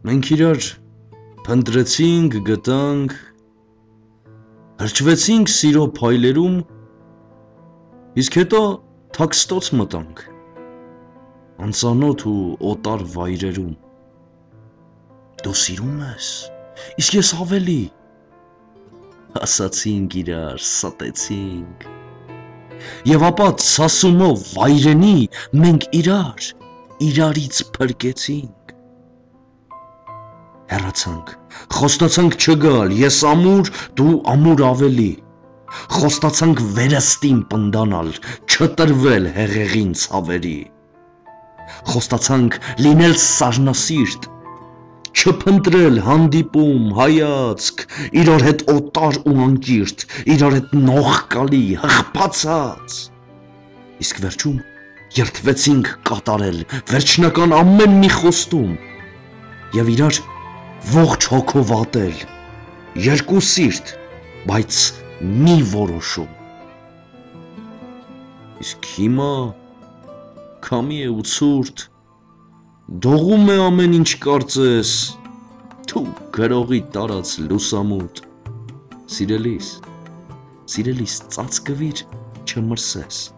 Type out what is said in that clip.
Մենք իրար փնտրեցինք, գտանք, հրճվեցինք սիրո փայլերում, իսկ հետո թաքստոց մտանք, անծանոթ ու օտար վայրերում։ Դու սիրում ես, իսկ ես ավելի, ասացինք իրար, ստեցինք, և ապա ցասումով վայրենի մենք իրարից փրկեցինք։ Հեռացանք, խոստացանք չգալ, ես ամուր, դու ամուր ավելի, խոստացանք վերստին պնդանալ, չտրվել հեղեղին ցավերի, խոստացանք լինել սառնասիրտ, չփնտրել հանդիպում, հայացք, իրար հետ օտար ու անկիրթ, իրար հետ նողկալի, հղբացած, իսկ վերջում երդվեցինք կատարել վերջնական ամեն մի խոստում և իրար ողջ հոգով ատել, երկու սիրտ, բայց մի որոշում։ Իսկ հիմա քամի է ու ցուրտ, դողում է ամեն ինչ կարծես, դու գրողի տարած լուսամուտ, սիրելիս, ծածկվիր չմրսես։